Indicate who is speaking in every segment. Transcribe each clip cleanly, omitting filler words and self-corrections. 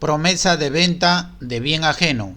Speaker 1: Promesa de venta de bien ajeno.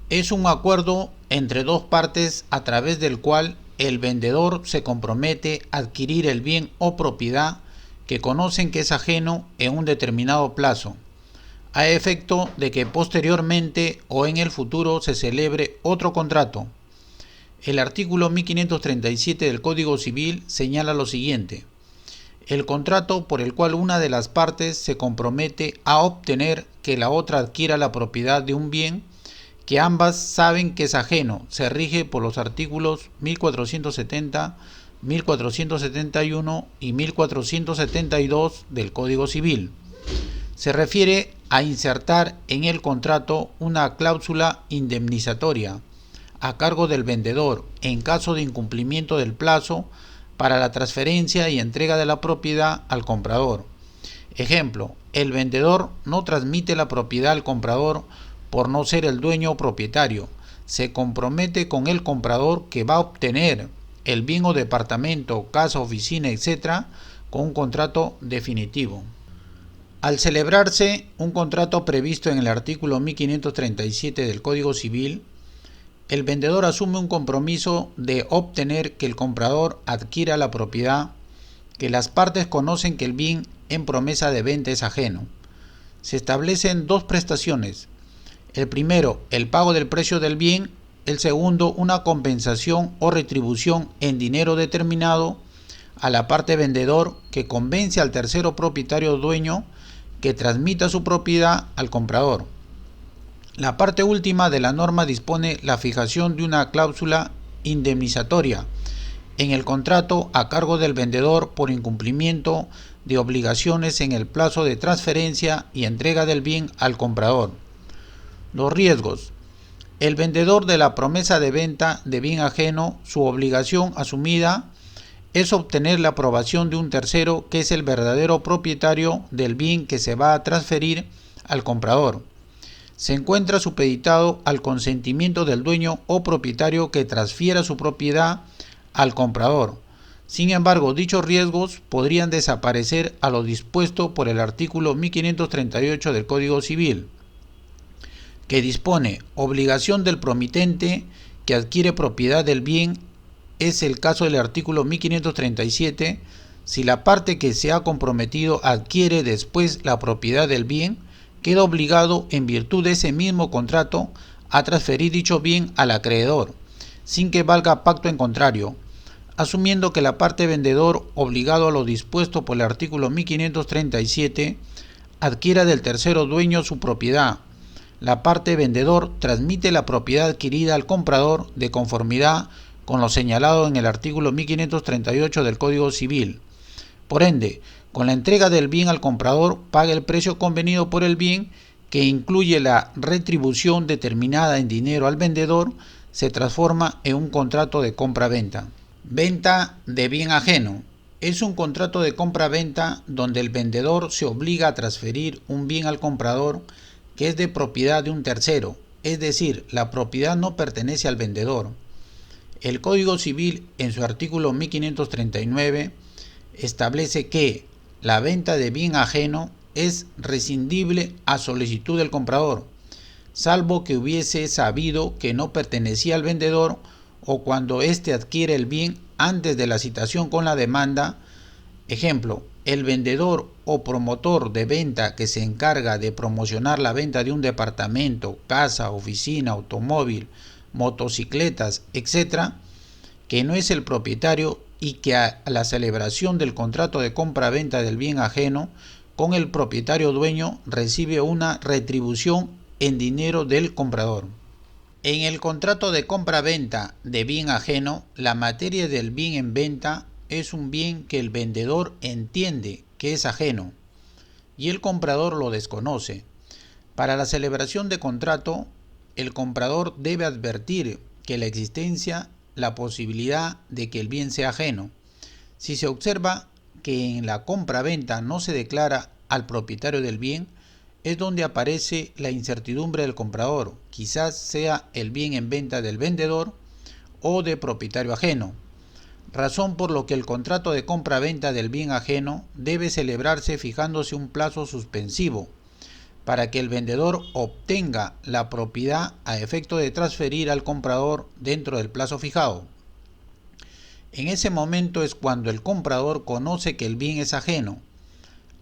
Speaker 1: Es un acuerdo entre dos partes a través del cual el vendedor se compromete a adquirir el bien o propiedad que conocen que es ajeno en un determinado plazo, a efecto de que posteriormente o en el futuro se celebre otro contrato. El artículo 1537 del Código Civil señala lo siguiente: el contrato por el cual una de las partes se compromete a obtener que la otra adquiera la propiedad de un bien que ambas saben que es ajeno, se rige por los artículos 1470, 1471 y 1472 del Código Civil. Se refiere a insertar en el contrato una cláusula indemnizatoria a cargo del vendedor en caso de incumplimiento del plazo para la transferencia y entrega de la propiedad al comprador. Ejemplo: el vendedor no transmite la propiedad al comprador por no ser el dueño o propietario. Se compromete con el comprador que va a obtener el bien o departamento, casa, oficina, etc. con un contrato definitivo. Al celebrarse un contrato previsto en el artículo 1537 del Código Civil, el vendedor asume un compromiso de obtener que el comprador adquiera la propiedad que las partes conocen que el bien en promesa de venta es ajeno. Se establecen dos prestaciones: el primero, el pago del precio del bien; el segundo, una compensación o retribución en dinero determinado a la parte vendedor que convence al tercero propietario o dueño que transmita su propiedad al comprador. La parte última de la norma dispone la fijación de una cláusula indemnizatoria en el contrato a cargo del vendedor por incumplimiento de obligaciones en el plazo de transferencia y entrega del bien al comprador. Los riesgos. El vendedor de la promesa de venta de bien ajeno, su obligación asumida es obtener la aprobación de un tercero que es el verdadero propietario del bien que se va a transferir al comprador. Se encuentra supeditado al consentimiento del dueño o propietario que transfiera su propiedad al comprador. Sin embargo, dichos riesgos podrían desaparecer a lo dispuesto por el artículo 1538 del Código Civil, que dispone obligación del promitente que adquiere propiedad del bien. Es el caso del artículo 1537 si la parte que se ha comprometido adquiere después la propiedad del bien, queda obligado en virtud de ese mismo contrato a transferir dicho bien al acreedor, sin que valga pacto en contrario, asumiendo que la parte vendedor, obligado a lo dispuesto por el artículo 1537, adquiera del tercero dueño su propiedad. La parte vendedor transmite la propiedad adquirida al comprador de conformidad con lo señalado en el artículo 1538 del Código Civil. Por ende, con la entrega del bien al comprador, paga el precio convenido por el bien, que incluye la retribución determinada en dinero al vendedor. Se transforma en un contrato de compra-venta. Venta de bien ajeno. Es un contrato de compra-venta donde el vendedor se obliga a transferir un bien al comprador que es de propiedad de un tercero, es decir, la propiedad no pertenece al vendedor. El Código Civil, en su artículo 1539, establece que la venta de bien ajeno es rescindible a solicitud del comprador, salvo que hubiese sabido que no pertenecía al vendedor o cuando éste adquiere el bien antes de la citación con la demanda. Ejemplo: el vendedor o promotor de venta que se encarga de promocionar la venta de un departamento, casa, oficina, automóvil, motocicletas, etc., que no es el propietario y que a la celebración del contrato de compra-venta del bien ajeno con el propietario dueño recibe una retribución en dinero del comprador. En el contrato de compra-venta de bien ajeno, la materia del bien en venta es un bien que el vendedor entiende que es ajeno y el comprador lo desconoce. Para la celebración de contrato, el comprador debe advertir que la existencia, la posibilidad de que el bien sea ajeno. Si se observa que en la compra-venta no se declara al propietario del bien, es donde aparece la incertidumbre del comprador. Quizás sea el bien en venta del vendedor o de propietario ajeno, razón por lo que el contrato de compra-venta del bien ajeno debe celebrarse fijándose un plazo suspensivo para que el vendedor obtenga la propiedad a efecto de transferir al comprador dentro del plazo fijado. En ese momento es cuando el comprador conoce que el bien es ajeno.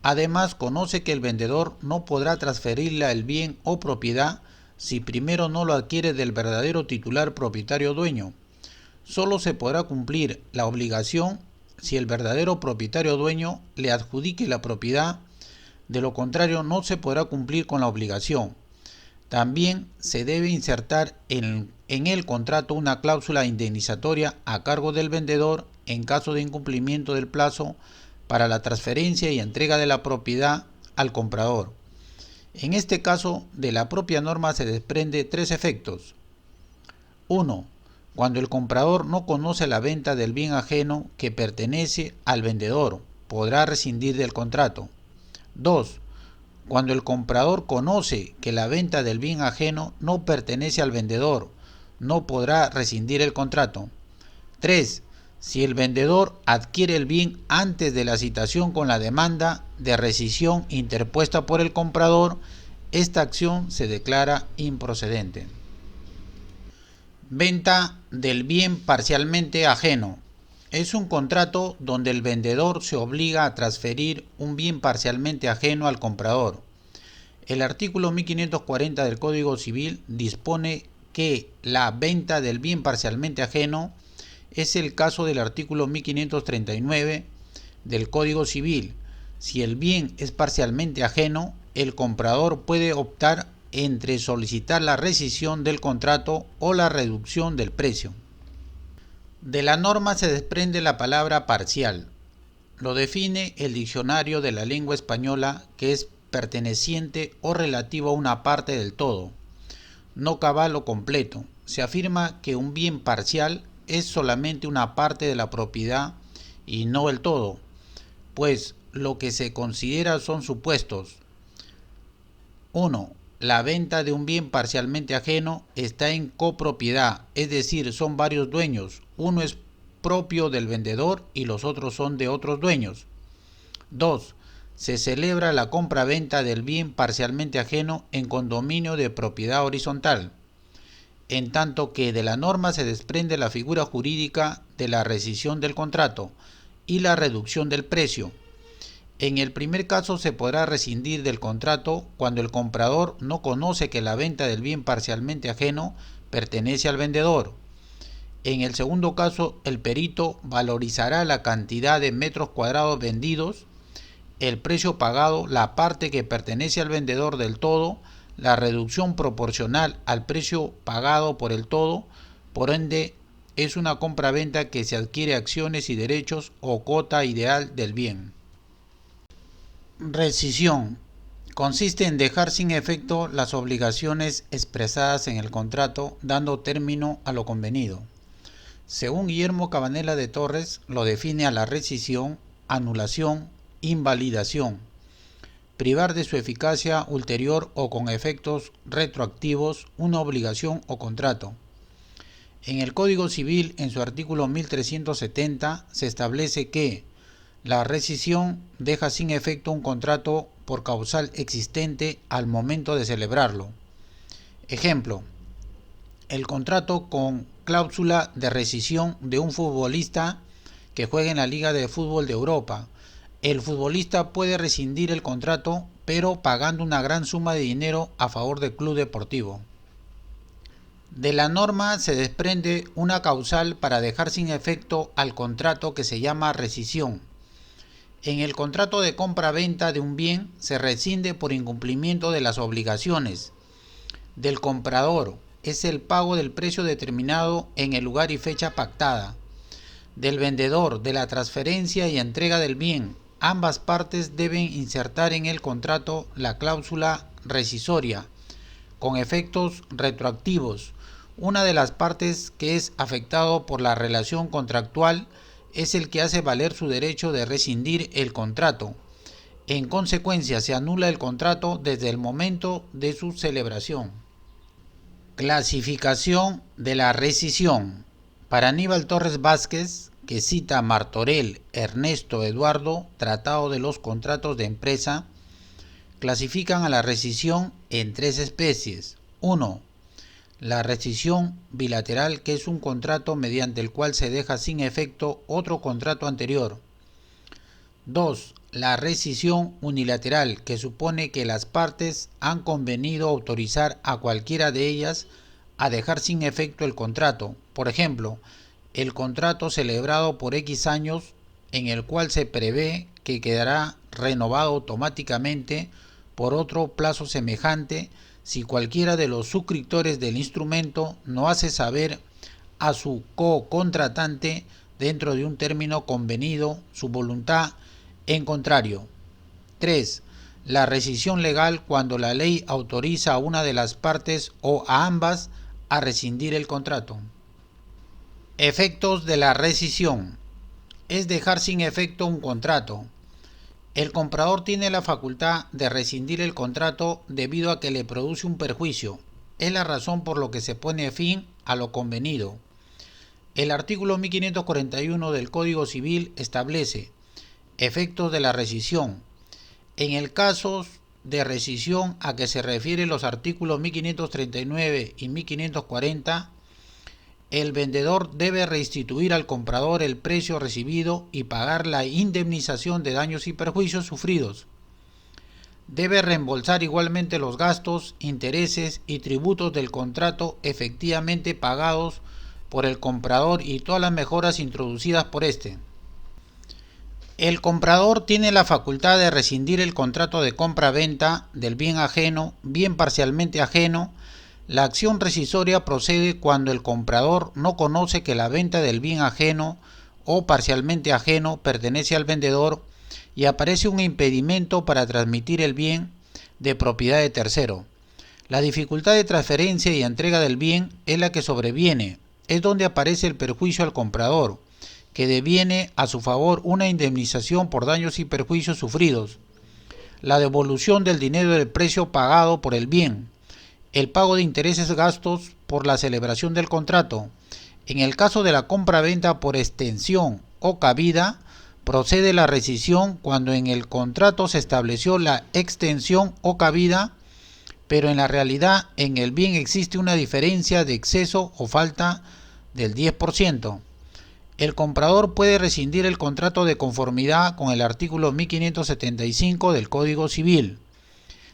Speaker 1: Además, conoce que el vendedor no podrá transferirle el bien o propiedad si primero no lo adquiere del verdadero titular propietario dueño. Solo se podrá cumplir la obligación si el verdadero propietario dueño le adjudique la propiedad. De lo contrario, no se podrá cumplir con la obligación. También se debe insertar en el contrato una cláusula indemnizatoria a cargo del vendedor en caso de incumplimiento del plazo para la transferencia y entrega de la propiedad al comprador. En este caso, de la propia norma se desprende tres efectos. 1. Cuando el comprador no conoce la venta del bien ajeno que pertenece al vendedor, podrá rescindir del contrato. 2. Cuando el comprador conoce que la venta del bien ajeno no pertenece al vendedor, no podrá rescindir el contrato. 3. Si el vendedor adquiere el bien antes de la citación con la demanda de rescisión interpuesta por el comprador, esta acción se declara improcedente. Venta del bien parcialmente ajeno. Es un contrato donde el vendedor se obliga a transferir un bien parcialmente ajeno al comprador. El artículo 1540 del Código Civil dispone que la venta del bien parcialmente ajeno es el caso del artículo 1539 del Código Civil. Si el bien es parcialmente ajeno, el comprador puede optar entre solicitar la rescisión del contrato o la reducción del precio. De la norma se desprende la palabra parcial. Lo define el diccionario de la lengua española, que es perteneciente o relativo a una parte del todo, no cabal o completo. Se afirma que un bien parcial es solamente una parte de la propiedad y no el todo, pues lo que se considera son supuestos. 1. La venta de un bien parcialmente ajeno está en copropiedad, es decir, son varios dueños. Uno es propio del vendedor y los otros son de otros dueños. 2. Se celebra la compra-venta del bien parcialmente ajeno en condominio de propiedad horizontal, en tanto que de la norma se desprende la figura jurídica de la rescisión del contrato y la reducción del precio. En el primer caso se podrá rescindir del contrato cuando el comprador no conoce que la venta del bien parcialmente ajeno pertenece al vendedor. En el segundo caso, el perito valorizará la cantidad de metros cuadrados vendidos, el precio pagado, la parte que pertenece al vendedor del todo, la reducción proporcional al precio pagado por el todo. Por ende, es una compra-venta que se adquiere acciones y derechos o cuota ideal del bien. Rescisión. Consiste en dejar sin efecto las obligaciones expresadas en el contrato, dando término a lo convenido. Según Guillermo Cabanela de Torres, lo define a la rescisión, anulación, invalidación, privar de su eficacia ulterior o con efectos retroactivos una obligación o contrato. En el Código Civil, en su artículo 1370, se establece que la rescisión deja sin efecto un contrato por causal existente al momento de celebrarlo. Ejemplo: el contrato con cláusula de rescisión de un futbolista que juega en la Liga de Fútbol de Europa. El futbolista puede rescindir el contrato, pero pagando una gran suma de dinero a favor del club deportivo. De la norma se desprende una causal para dejar sin efecto al contrato que se llama rescisión. En el contrato de compra-venta de un bien se rescinde por incumplimiento de las obligaciones del comprador. Es el pago del precio determinado en el lugar y fecha pactada. Del vendedor, de la transferencia y entrega del bien. Ambas partes deben insertar en el contrato la cláusula rescisoria, con efectos retroactivos. Una de las partes que es afectado por la relación contractual es el que hace valer su derecho de rescindir el contrato. En consecuencia, se anula el contrato desde el momento de su celebración. Clasificación de la rescisión. Para Aníbal Torres Vázquez, que cita Martorell, Ernesto Eduardo, Tratado de los Contratos de Empresa, clasifican a la rescisión en tres especies. 1. La rescisión bilateral, que es un contrato mediante el cual se deja sin efecto otro contrato anterior. 2. La rescisión unilateral, que supone que las partes han convenido autorizar a cualquiera de ellas a dejar sin efecto el contrato. Por ejemplo, el contrato celebrado por X años en el cual se prevé que quedará renovado automáticamente por otro plazo semejante si cualquiera de los suscriptores del instrumento no hace saber a su co-contratante dentro de un término convenido su voluntad en contrario. 3. La rescisión legal, cuando la ley autoriza a una de las partes o a ambas a rescindir el contrato. Efectos de la rescisión. Es dejar sin efecto un contrato. El comprador tiene la facultad de rescindir el contrato debido a que le produce un perjuicio. Es la razón por la que se pone fin a lo convenido. El artículo 1541 del Código Civil establece efectos de la rescisión. En el caso de rescisión a que se refieren los artículos 1539 y 1540, el vendedor debe restituir al comprador el precio recibido y pagar la indemnización de daños y perjuicios sufridos. Debe reembolsar igualmente los gastos, intereses y tributos del contrato efectivamente pagados por el comprador y todas las mejoras introducidas por éste. El comprador tiene la facultad de rescindir el contrato de compra-venta del bien ajeno, bien parcialmente ajeno. La acción rescisoria procede cuando el comprador no conoce que la venta del bien ajeno o parcialmente ajeno pertenece al vendedor y aparece un impedimento para transmitir el bien de propiedad de tercero. La dificultad de transferencia y entrega del bien es la que sobreviene, es donde aparece el perjuicio al comprador, que deviene a su favor una indemnización por daños y perjuicios sufridos, la devolución del dinero del precio pagado por el bien, el pago de intereses gastos por la celebración del contrato. En el caso de la compra-venta por extensión o cabida, procede la rescisión cuando en el contrato se estableció la extensión o cabida, pero en la realidad en el bien existe una diferencia de exceso o falta del 10%. El comprador puede rescindir el contrato de conformidad con el artículo 1575 del Código Civil.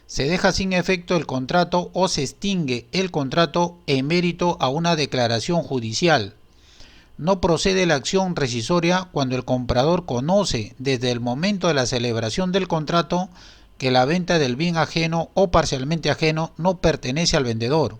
Speaker 1: Se deja sin efecto el contrato o se extingue el contrato en mérito a una declaración judicial. No procede la acción rescisoria cuando el comprador conoce desde el momento de la celebración del contrato que la venta del bien ajeno o parcialmente ajeno no pertenece al vendedor.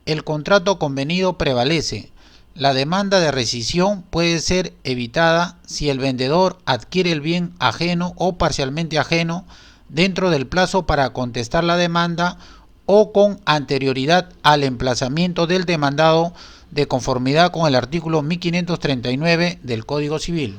Speaker 1: El contrato convenido prevalece. La demanda de rescisión puede ser evitada si el vendedor adquiere el bien ajeno o parcialmente ajeno dentro del plazo para contestar la demanda o con anterioridad al emplazamiento del demandado de conformidad con el artículo 1539 del Código Civil.